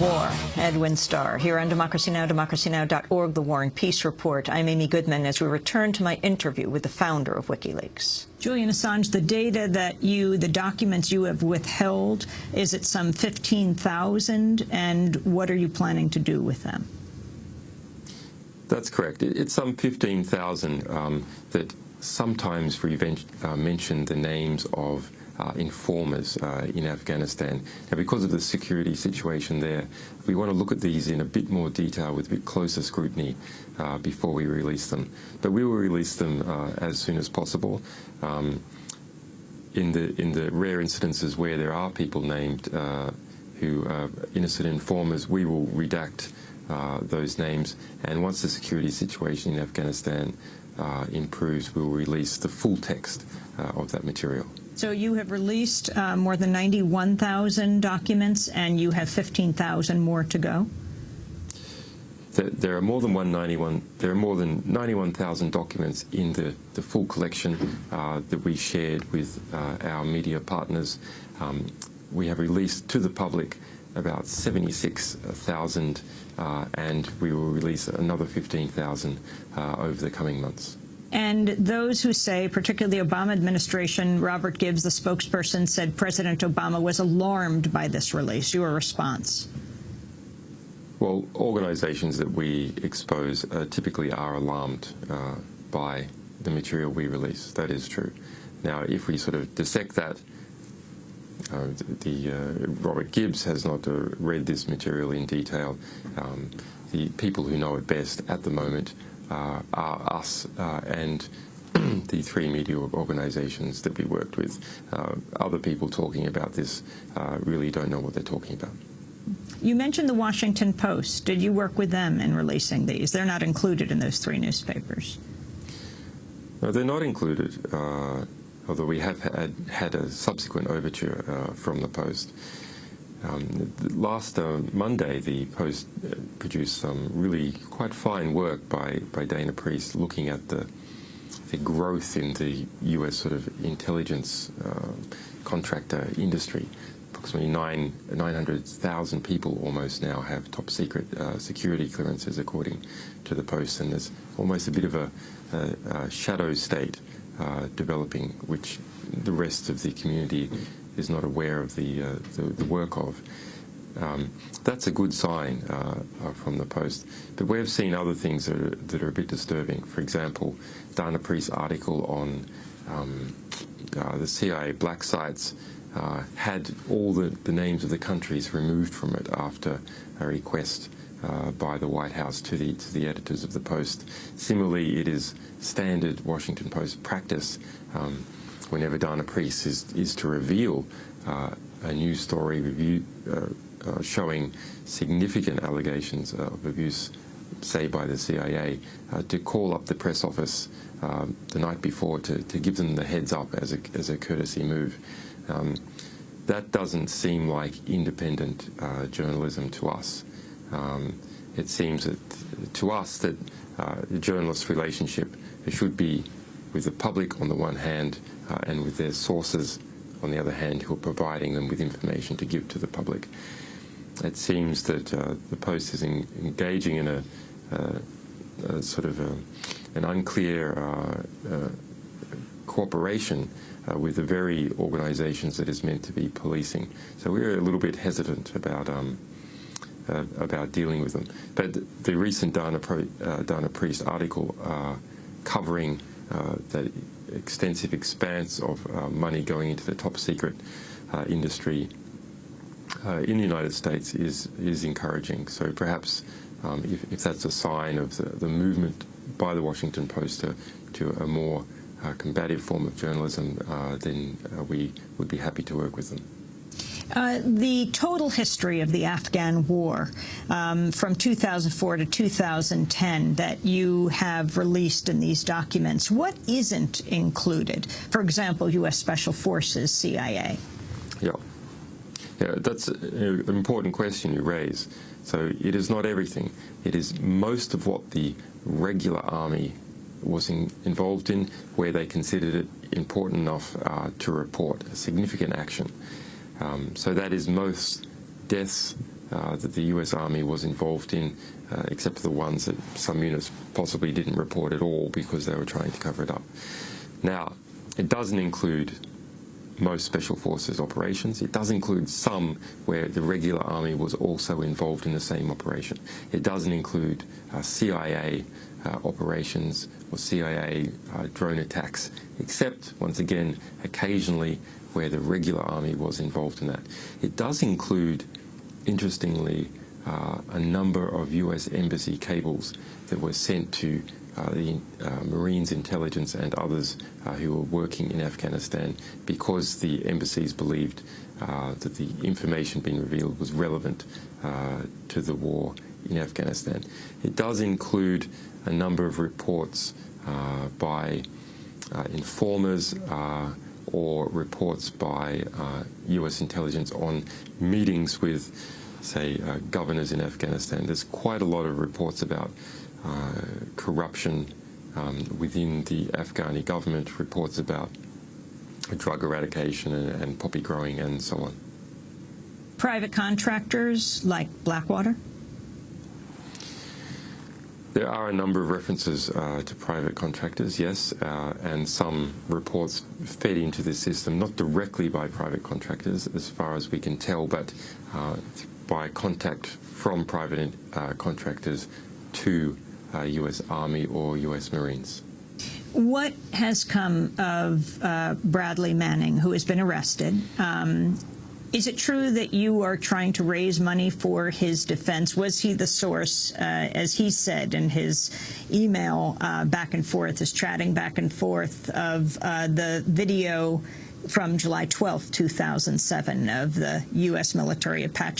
War, Edwin Starr, here on Democracy Now!, democracynow.org, The War and Peace Report. I'm Amy Goodman as we return to my interview with the founder of Wikileaks. Julian Assange, the data that the documents you have withheld, is it some 15,000? And what are you planning to do with them? That's correct. It's some 15,000 that sometimes we mention the names of informers in Afghanistan. Now, because of the security situation there, we want to look at these in a bit more detail with a bit closer scrutiny before we release them. But we will release them as soon as possible. In the rare incidences where there are people named who are innocent informers, we will redact those names. And once the security situation in Afghanistan improves, we will release the full text of that material. So you have released more than 91,000 documents, and you have 15,000 more to go? There are more than 91,000 documents in the full collection that we shared with our media partners. We have released to the public about 76,000, and we will release another 15,000 over the coming months. And those who say, particularly the Obama administration, Robert Gibbs, the spokesperson, said President Obama was alarmed by this release. Your response? Well, organizations that we expose typically are alarmed by the material we release. That is true. Now, if we sort of dissect that, Robert Gibbs has not read this material in detail. The people who know it best at the moment are us and the three media organizations that we worked with. Other people talking about this really don't know what they're talking about. You mentioned the Washington Post. Did you work with them in releasing these? They're not included in those three newspapers. No, they're not included, although we have had a subsequent overture from the Post. Last Monday, the Post produced some really quite fine work by Dana Priest looking at the growth in the U.S. sort of intelligence contractor industry. Approximately 900,000 people almost now have top secret security clearances, according to the Post, and there's almost a bit of a shadow state developing, which the rest of the community is not aware of the work of. That's a good sign from the Post. But we've seen other things that are a bit disturbing. For example, Dana Priest's article on the CIA black sites had all the names of the countries removed from it after a request by the White House to the editors of the Post. Similarly, it is standard Washington Post practice whenever Dana Priest is to reveal a news story showing significant allegations of abuse, say by the CIA, to call up the press office the night before to give them the heads up as a courtesy move. That doesn't seem like independent journalism to us. It seems to us that the journalist relationship should be with the public on the one hand and with their sources on the other hand, who are providing them with information to give to the public. It seems that the Post is engaging in a sort of an unclear cooperation with the very organizations that is meant to be policing. So we're a little bit hesitant about dealing with them. But the recent Dana Priest article covering that extensive expanse of money going into the top secret industry in the United States is encouraging. So perhaps if that's a sign of the movement by the Washington Post to a more combative form of journalism, then we would be happy to work with them. The total history of the Afghan war from 2004 to 2010 that you have released in these documents, what isn't included? For example, U.S. Special Forces, CIA. Yeah, that's an important question you raise. So it is not everything. It is most of what the regular army was involved in, where they considered it important enough to report a significant action. So that is most deaths, that the US Army was involved in, except for the ones that some units possibly didn't report at all because they were trying to cover it up. Now, it doesn't include most Special Forces operations. It does include some where the regular army was also involved in the same operation. It doesn't include CIA operations or CIA drone attacks, except, once again, occasionally where the regular army was involved in that. It does include, interestingly, a number of US embassy cables that were sent to the Marines intelligence and others who were working in Afghanistan because the embassies believed that the information being revealed was relevant to the war in Afghanistan. It does include a number of reports by informers or reports by US intelligence on meetings with, say, governors in Afghanistan. There's quite a lot of reports about corruption within the Afghani government, reports about drug eradication and poppy growing and so on. Private contractors like Blackwater? There are a number of references to private contractors, yes, and some reports fed into the system, not directly by private contractors as far as we can tell, but by contact from private contractors to US Army or US Marines. What has come of Bradley Manning, who has been arrested? Is it true that you are trying to raise money for his defense? Was he the source, as he said in his email back and forth, his chatting back and forth, of the video from July 12, 2007 of the U.S. military Apache